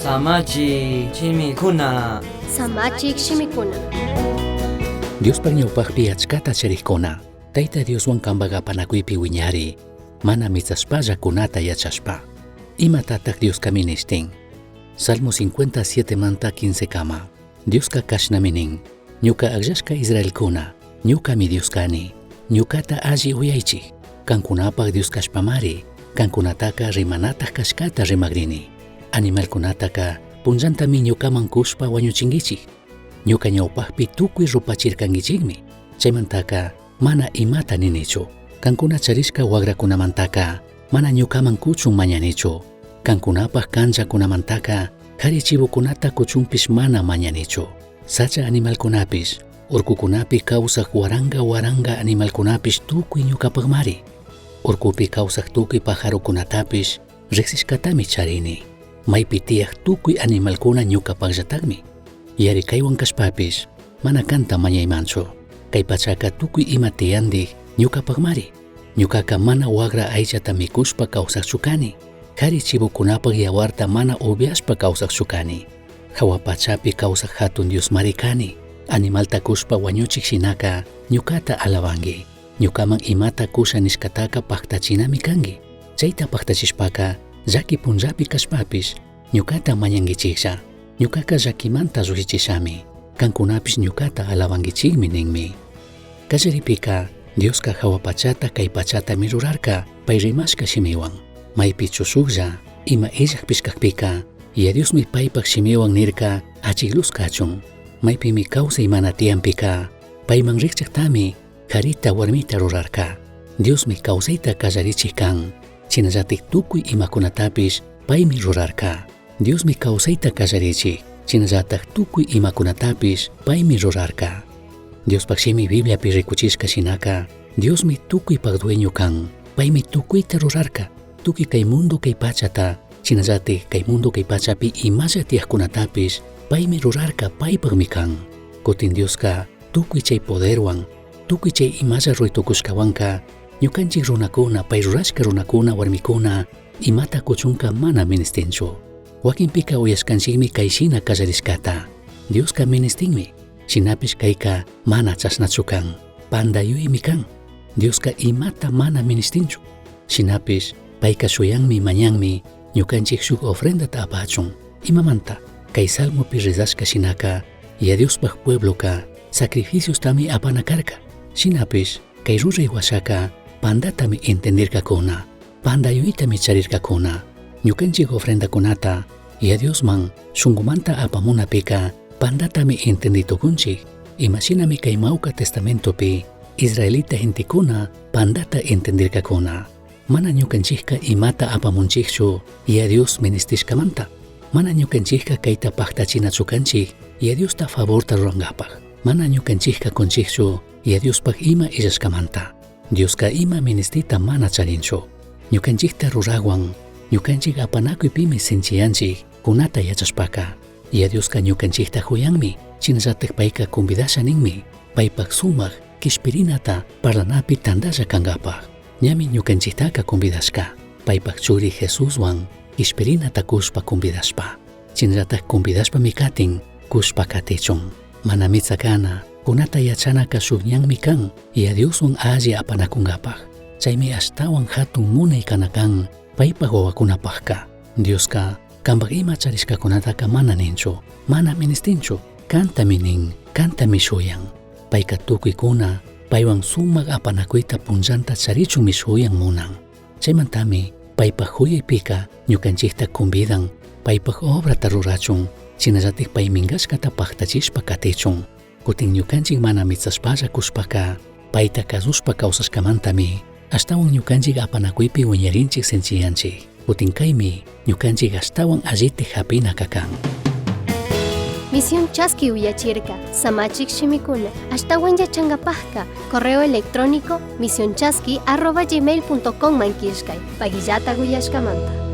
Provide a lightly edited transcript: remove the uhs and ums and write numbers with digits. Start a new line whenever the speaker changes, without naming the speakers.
Samachi chimikuna.
Samachik shimikuna.
Dios pagñawpaqpi achkata charikkuna. Tayta Dioswan kanpaqa panakuypi wiñari. Mana mitzashpalla kunata yachashpa. Imatataq Dioska ministin. Salmo 57 manta 15 kama. Dioska kashnami nin. Ñuka aqllashka Israelkuna. Ñuka mi Dios kani. Ñukata alli uyaychik. Kankunapaq Dios kashpamari. Kankunataka rimanataq kashkata rimagrini. Animalkunataka punllantami ñukaman kushpa wañuchinkichik. Ñuka ñawpaqpi tukuy rupachirkankichikmi. Chaymantaka mana imata ninichu. Kankuna charishka wagrakunamantaka mana ñukaman kuchun mañanichu. Kankunapaq kanchakunamantaka kari chibukunata kuchunpish mana mañanichu. Sacha animalkunapish urkukunapi kawsaq waranga animalkunapish tukuy ñukapaqmari. Urkupi kawsaq tukuy pajarukunatapish riqsishkatami charini. Maypi tiyaq tukuy animalkuna ñukapaqllataqmi. Yarikaywan kashpapish mana kanta mañaymanchu. Kay pachaka tukuy ima tiyandi ñukapaqmari. Ñukaka mana wagra aychata mikushpa kawsaqchu kani. Kari chibukunapaq yawarta mana upiashpa kawsaqchu kani. Hawa pachapi kawsaq hatun Dios mari kani. Animalta kushpa wañuchik shinaka ñukata alabanki. Ñukaman imata kusha nishkataka paktachinami kanki. Chayta paktachishpaka llaki punllapi kashpapish ñukata mañankichiksha. Ñukaka llakimanta lluhichishami. Kankunapish ñukata alabankichikmi ninmi. Kallaripika Dioska hawa pachata kay pachatami rurarka pay rimashka shimiwan. Maypi chusuklla ima illaqpish kaqpika Diosmi paypaq shimiwan nirka achikluskachun. Maypimi kawsay mana tiyanpika payman riqchaqtami karita warmita rurarka. Diosmi kawsayta kallarichik kan. Chinallatik tukuy imakunatapish paymi rurarka. Diosmi kawsayta kallarichik. Chinallatak tukuy imakunatapish paymi rurarka. Diospaq shimi Bibliapi rikuchishka shinaka Diosmi tukuypaq dueño kan. Paymi tukuyta rurarka. Tukuy kay mundo kay pachata. Chinallatik kay mundo kay pachapi imalla tiyaqkunatapish paymi rurarka paypaqmi kan. Kutin Dioska tukuy chay poderwan tukuy chay imalla ruytukushkawanka ñukanchik runakuna pay rurashka runakuna warmikuna imata kuchunka mana ministinchu. Wakinpika uyashkanchikmi kayshina kallarishkata. Dioska ministinmi. Shinapish kayka mana chasnachu kan. Pandayuymi kan. Dioska imata mana ministinchu. Shinapish payka shuyanmi mañanmi ñukanchik shuk ofrendata apachun. Imamanta kay salmopi rizashka shinaka Diospaq puebloka sacrificios tami apanakarka. Shinapish kay ruray washaka pandatami entenderkakuna. Pandayuytami charirkakuna. Ñukanchik ofrendakunata Diosman shunkumanta apamunapika pandatami entenditukunchik. Imashinami kay mawka testamentopi Israelita gentikuna pandata entenderkakuna. Mana ñukanchikka imata apamunchikchu Dios ministishkamanta. Mana ñukanchikka kayta paktachinachu kanchik Diosta favorta rurangapaq. Mana ñukanchikka kunchikchu Diospaq ima illashkamanta. Dioska ima ministita mana charinchu. Ñukanchikta rurawan ñukanchik apanakuypimi sinchiyanchik kunata yachashpaka. Dioska ñukanchikta huyanmi. Chinallatak payka convidasha ninmi. Paypaq sumaq kishpirinata parlanapi tandalla kankapaq. Ñami ñukanchiktaka convidashka. Paypaq churi Jesuswan kishpirinata kushpa convidashpa. Chinallatak convidashpami katin kushpa katichun. Mana mitsakana kunata yachanaka shukñanmi kan Dioswan alli apanakunkapaq. Chaymi ashtawan hatun munay kana kan paypaq wawakunapaqka. Dioska kanpaq ima charishkakunataka mana ninchu. Mana ministinchu. Kantami nin, kantami shuyan. Payka tukuykuna paywan sumaq apanakuyta punllanta charichunmi shuyan munan. Chaymantami paypaq huyaypika ñukanchikta convidan paypaq obrata rurachun. Chinallatik pay minkashkata paktachishpa katichun. Kutin ñukanchik mana mitsashpalla kushpaka payta kasushpa kawsashkamantami ashtawan ñukanchik apanakuypi wiñarinchik sinchiyanchik. Kutin kaymi ñukanchik ashtawan allite hapina kakan.
Misión Chasqui uyachirka, Samachik shimikuna, ashtawan yachangapajka, correo electrónico misionchasqui@gmail.com mankishkay, pagillata uyashkamanta.